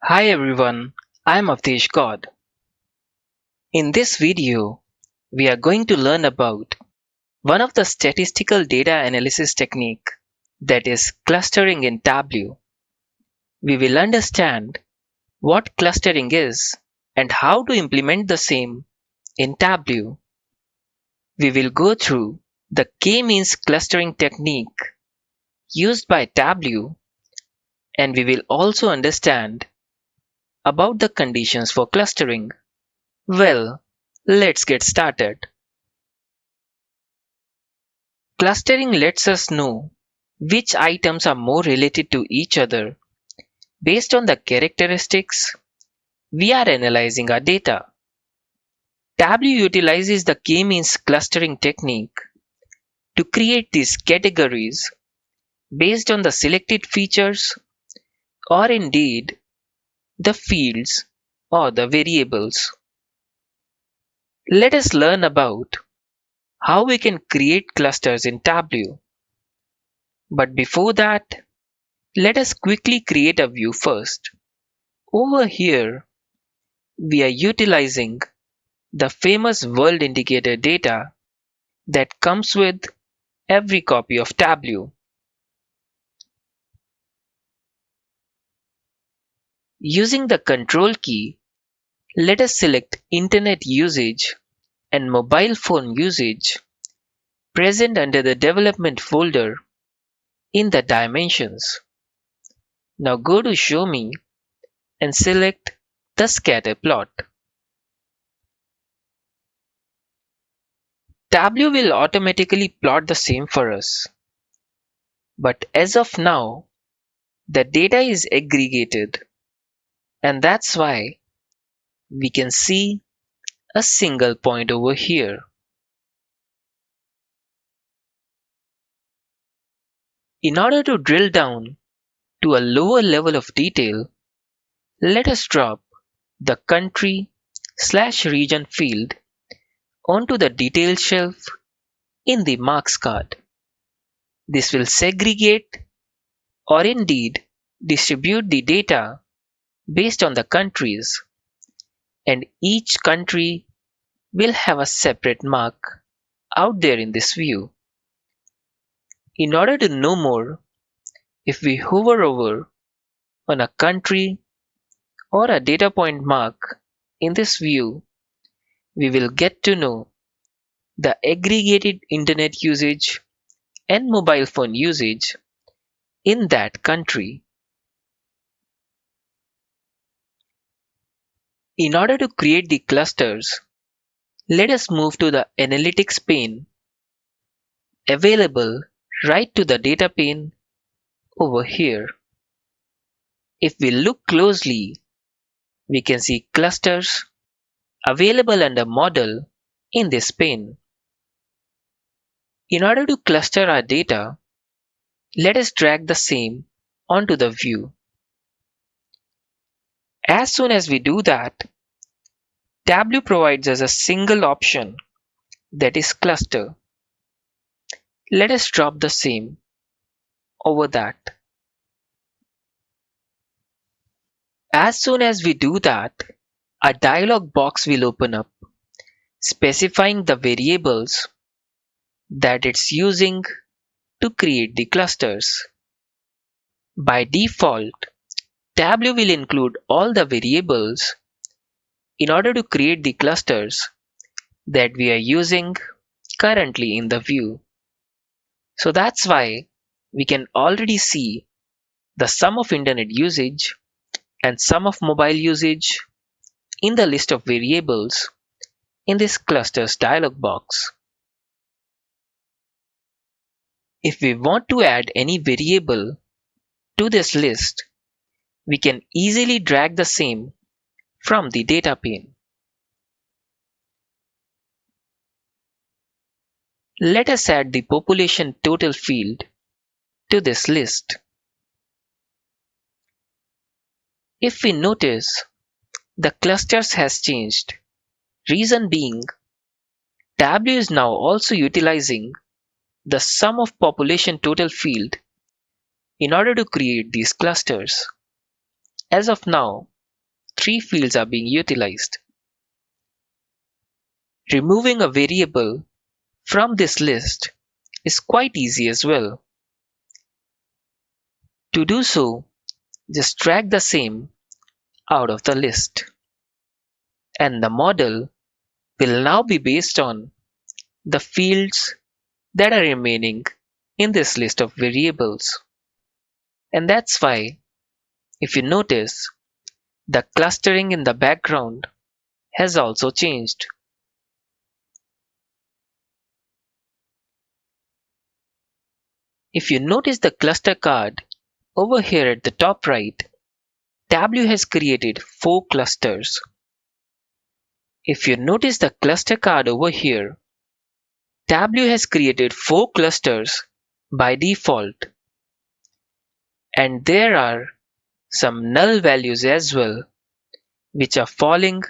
Hi everyone, I am Avdesh God. In this video, we are going to learn about one of the statistical data analysis technique that is clustering in Tableau. We will understand what clustering is and how to implement the same in Tableau. We will go through the k-means clustering technique used by Tableau, and we will also understand about the conditions for clustering. Well, let's get started. Clustering lets us know which items are more related to each other based on the characteristics we are analyzing our data. Tableau utilizes the k-means clustering technique to create these categories based on the selected features or indeed the fields or the variables. Let us learn about how we can create clusters in Tableau. But before that, let us quickly create a view first. Over here, we are utilizing the famous world indicator data that comes with every copy of Tableau. Using the control key, let us select internet usage and mobile phone usage present under the development folder in the dimensions. Now go to show me and select the scatter plot. Tableau will automatically plot the same for us. But as of now, the data is aggregated, and that's why we can see a single point over here. In order to drill down to a lower level of detail, let us drop the country/region field onto the detail shelf in the marks card. This will segregate or indeed distribute the data based on the countries, and each country will have a separate mark out there in this view. In order to know more, if we hover over on a country or a data point mark in this view, we will get to know the aggregated internet usage and mobile phone usage in that country. In order to create the clusters, let us move to the Analytics pane available right to the Data pane over here. If we look closely, we can see clusters available under Model in this pane. In order to cluster our data, let us drag the same onto the view. As soon as we do that, Tableau provides us a single option, that is cluster. Let us drop the same over that. As soon as we do that, a dialog box will open up specifying the variables that it's using to create the clusters. By default, Tableau will include all the variables in order to create the clusters that we are using currently in the view. So that's why we can already see the sum of internet usage and sum of mobile usage in the list of variables in this clusters dialog box. If we want to add any variable to this list, we can easily drag the same from the data pane. Let us add the population total field to this list. If we notice, the clusters has changed. Reason being, Tableau is now also utilizing the sum of population total field in order to create these clusters. As of now, three fields are being utilized. Removing a variable from this list is quite easy as well. To do so, just drag the same out of the list. And the model will now be based on the fields that are remaining in this list of variables. And that's why, if you notice, the clustering in the background has also changed. If you notice the cluster card over here at the top right, Tableau has created 4 clusters. If you notice the cluster card over here, Tableau has created 4 clusters by default. And there are some null values as well, which are falling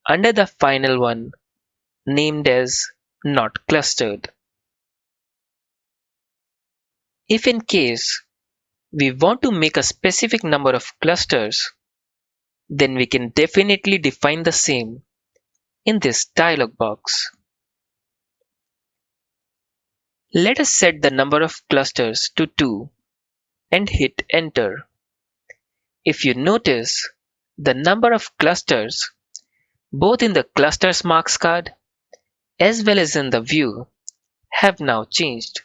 under the final one named as not clustered. If in case we want to make a specific number of clusters, then we can definitely define the same in this dialog box. Let us set the number of clusters to 2 and hit enter. If you notice, the number of clusters both in the clusters marks card as well as in the view have now changed.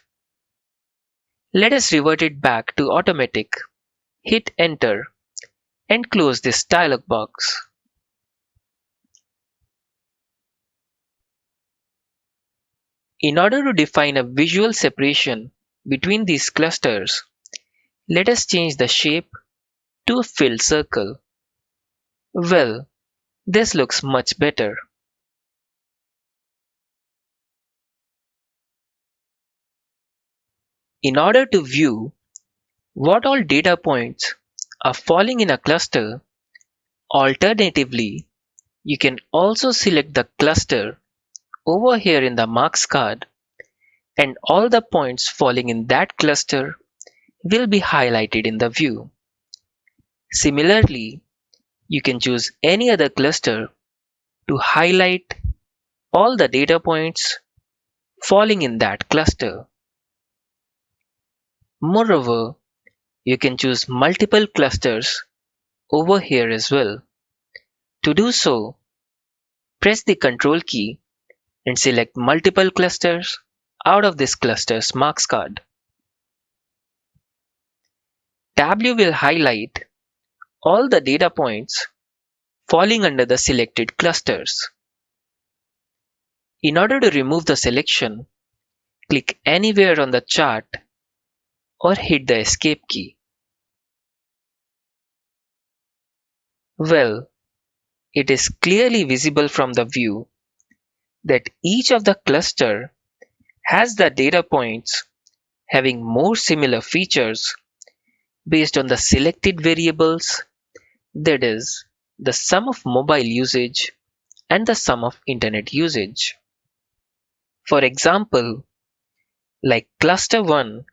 Let us revert it back to automatic, hit enter and close this dialog box. In order to define a visual separation between these clusters, let us change the shape to a filled circle. Well, this looks much better. In order to view what all data points are falling in a cluster, alternatively, you can also select the cluster over here in the marks card, and all the points falling in that cluster will be highlighted in the view. Similarly, you can choose any other cluster to highlight all the data points falling in that cluster. Moreover, you can choose multiple clusters over here as well. To do so, press the Ctrl key and select multiple clusters out of this cluster's marks card. Tableau will highlight all the data points falling under the selected clusters. In order to remove the selection, click anywhere on the chart or hit the escape key. Well, it is clearly visible from the view that each of the cluster has the data points having more similar features based on the selected variables, that is, the sum of mobile usage and the sum of internet usage. For example, like cluster 1,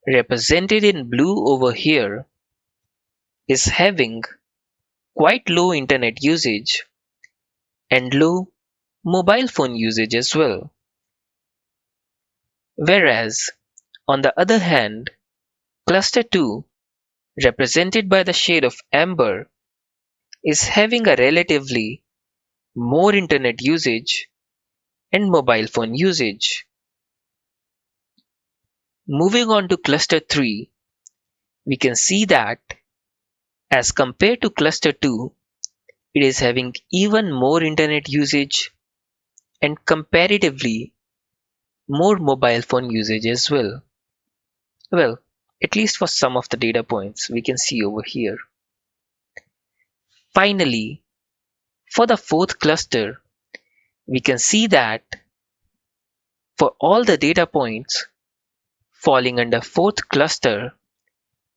represented in blue over here, is having quite low internet usage and low mobile phone usage as well. Whereas, on the other hand, cluster 2, represented by the shade of amber, is having a relatively more internet usage and mobile phone usage. Moving on to cluster 3, we can see that as compared to cluster 2, it is having even more internet usage and comparatively more mobile phone usage as well. Well, at least for some of the data points we can see over here. Finally, for the 4th cluster, we can see that for all the data points falling under 4th cluster,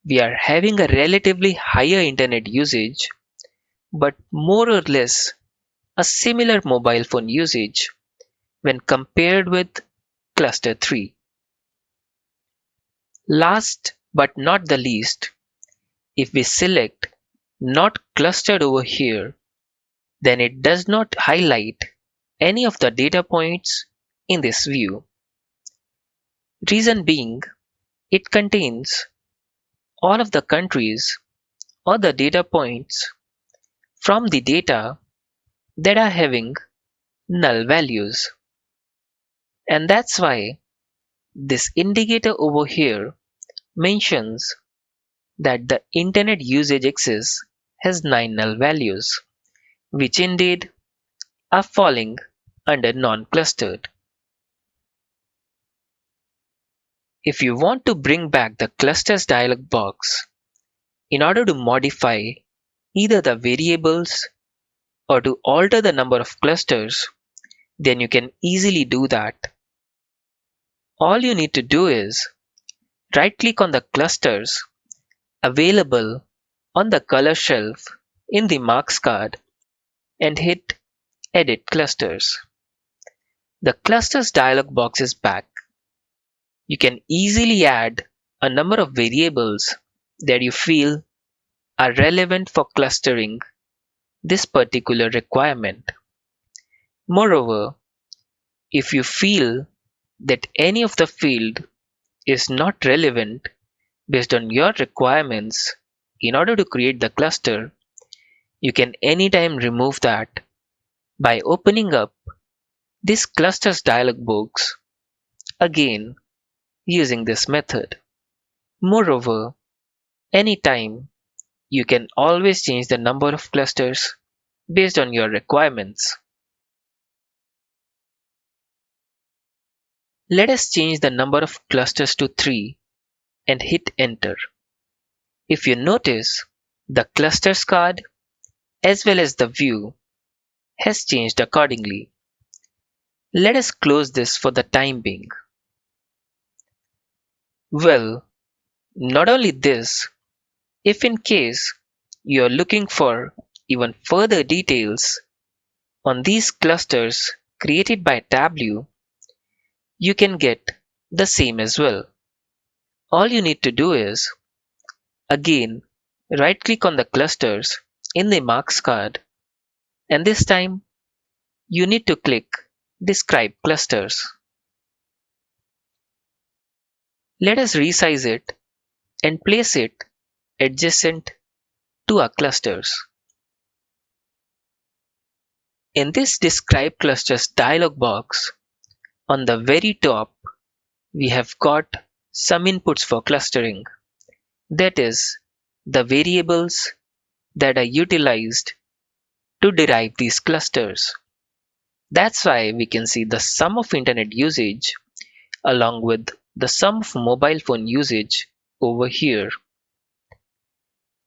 we are having a relatively higher internet usage, but more or less a similar mobile phone usage when compared with cluster 3. Last but not the least, if we select not clustered over here, then it does not highlight any of the data points in this view. Reason being, it contains all of the countries or the data points from the data that are having null values. And that's why this indicator over here mentions that the internet usage axis has 9 null values, which indeed are falling under non-clustered. If you want to bring back the clusters dialog box in order to modify either the variables or to alter the number of clusters, then you can easily do that. All you need to do is right-click on the clusters available on the color shelf in the marks card and hit Edit Clusters. The Clusters dialog box is back. You can easily add a number of variables that you feel are relevant for clustering this particular requirement. Moreover, if you feel that any of the field is not relevant based on your requirements in order to create the cluster, you can anytime remove that by opening up this clusters dialog box again using this method. Moreover, anytime you can always change the number of clusters based on your requirements. Let us change the number of clusters to 3 and hit enter. If you notice, the clusters card as well as the view has changed accordingly. Let us close this for the time being. Well, not only this, if in case you are looking for even further details on these clusters created by Tableau, you can get the same as well. All you need to do is, again, right-click on the clusters in the marks card, and this time you need to click Describe Clusters. Let us resize it and place it adjacent to our clusters. In this Describe Clusters dialog box, on the very top, we have got some inputs for clustering. That is, the variables that are utilized to derive these clusters. That's why we can see the sum of internet usage along with the sum of mobile phone usage over here.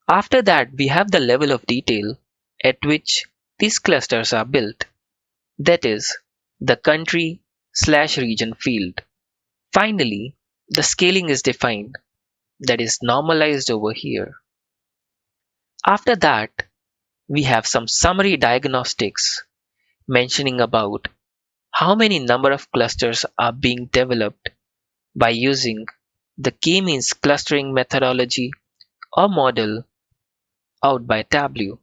After that, we have the level of detail at which these clusters are built. That is, the country/region field. Finally, the scaling is defined, that is normalized over here. After that, we have some summary diagnostics mentioning about how many number of clusters are being developed by using the k-means clustering methodology or model out by Tableau.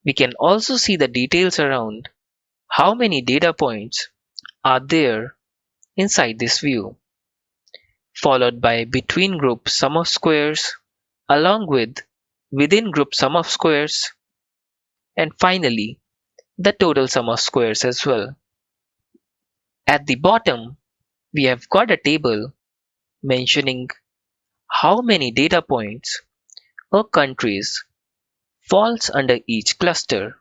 We can also see the details around how many data points are there inside this view, followed by between group sum of squares along with within group sum of squares, and finally the total sum of squares as well. At the bottom, we have got a table mentioning how many data points or countries falls under each cluster.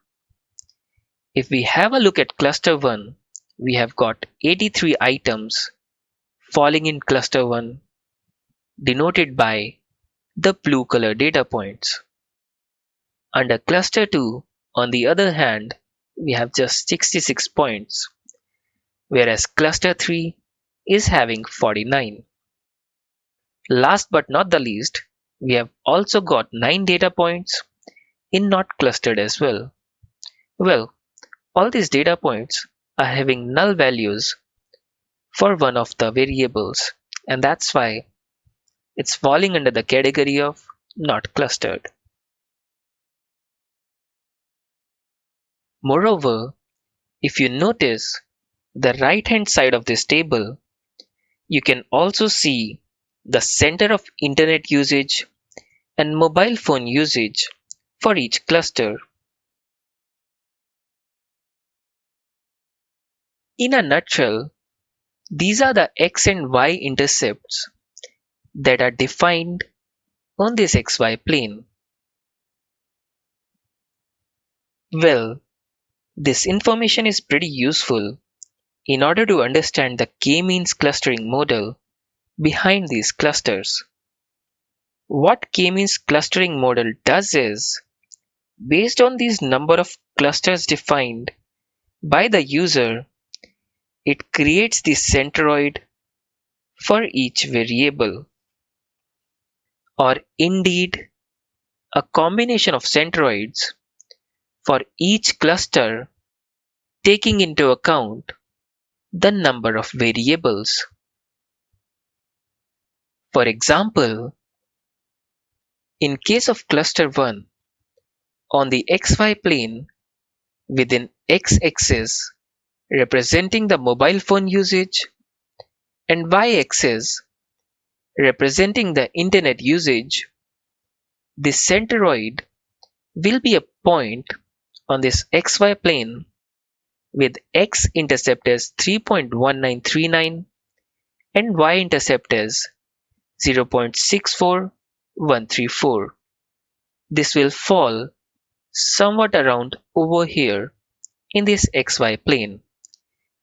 If we have a look at cluster 1, we have got 83 items falling in cluster 1, denoted by the blue color data points. Under cluster 2, on the other hand, we have just 66 points, whereas cluster 3 is having 49. Last but not the least, we have also got 9 data points in not clustered as well. Well, all these data points are having null values for one of the variables, and that's why it's falling under the category of not clustered. Moreover, if you notice the right-hand side of this table, you can also see the center of internet usage and mobile phone usage for each cluster. In a nutshell, these are the x and y intercepts that are defined on this xy plane. Well, this information is pretty useful in order to understand the k-means clustering model behind these clusters. What k-means clustering model does is, based on these number of clusters defined by the user, it creates the centroid for each variable, or indeed a combination of centroids for each cluster, taking into account the number of variables. For example, in case of cluster 1, on the xy plane within x-axis representing the mobile phone usage and y-axis representing the internet usage, the centroid will be a point on this xy plane with x-intercept as 3.1939 and y-intercept as 0.64134. This will fall somewhat around over here in this xy plane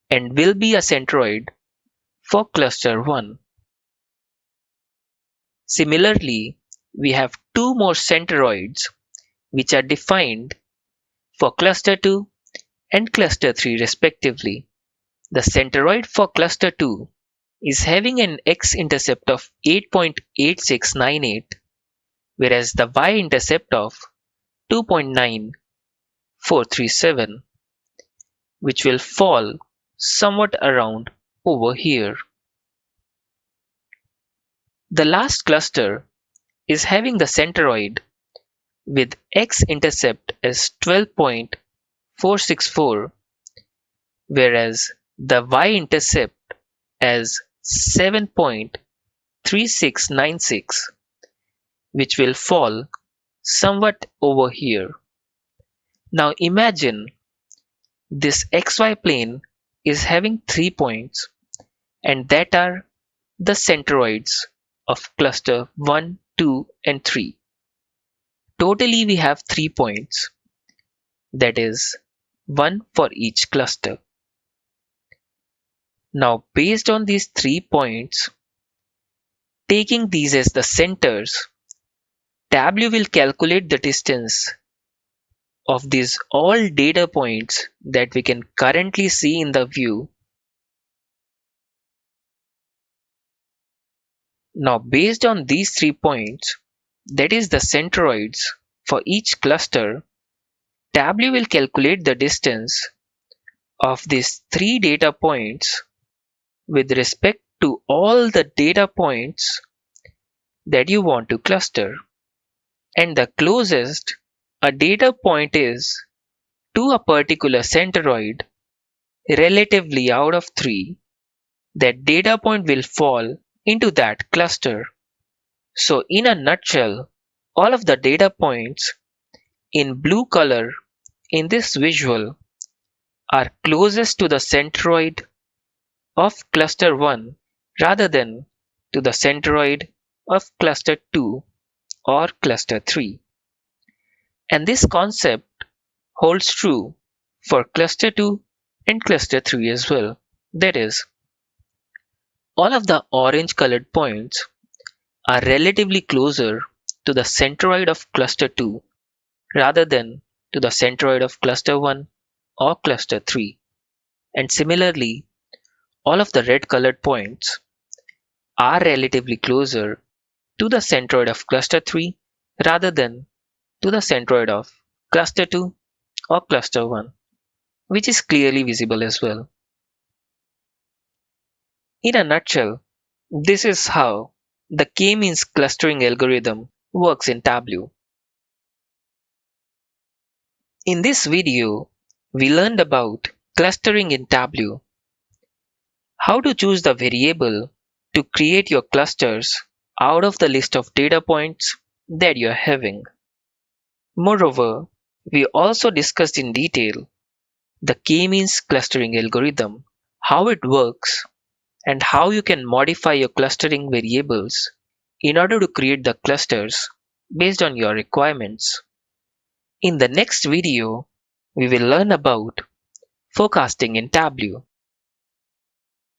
and will be a centroid for cluster 1. Similarly, we have two more centroids which are defined for cluster 2 and cluster 3 respectively. The centroid for cluster 2 is having an x-intercept of 8.8698, whereas the y-intercept of 2.9437, which will fall somewhat around over here. The last cluster is having the centroid with x-intercept as 12.464, whereas the y-intercept as 7.3696, which will fall somewhat over here. Now imagine this xy plane is having 3 points, and that are the centroids of cluster 1, 2, and 3. Totally we have 3 points, that is 1 for each cluster. Now based on these 3 points, taking these as the centers, Tableau will calculate the distance of these all data points that we can currently see in the view. Now based on these 3 points, that is the centroids for each cluster, Tableau will calculate the distance of these 3 data points with respect to all the data points that you want to cluster. And the closest a data point is to a particular centroid relatively out of 3, that data point will fall into that cluster. So in a nutshell, all of the data points in blue color in this visual are closest to the centroid of cluster 1 rather than to the centroid of cluster 2 or cluster 3. And this concept holds true for cluster 2 and cluster 3 as well. That is, all of the orange colored points are relatively closer to the centroid of cluster 2 rather than to the centroid of cluster 1 or cluster 3. And similarly, all of the red colored points are relatively closer to the centroid of cluster 3 rather than to the centroid of cluster 2 or cluster 1, which is clearly visible as well. In a nutshell, this is how the k-means clustering algorithm works in Tableau. In this video, we learned about clustering in Tableau, how to choose the variable to create your clusters out of the list of data points that you're having. Moreover, we also discussed in detail the k-means clustering algorithm, how it works, and how you can modify your clustering variables in order to create the clusters based on your requirements. In the next video, we will learn about forecasting in Tableau.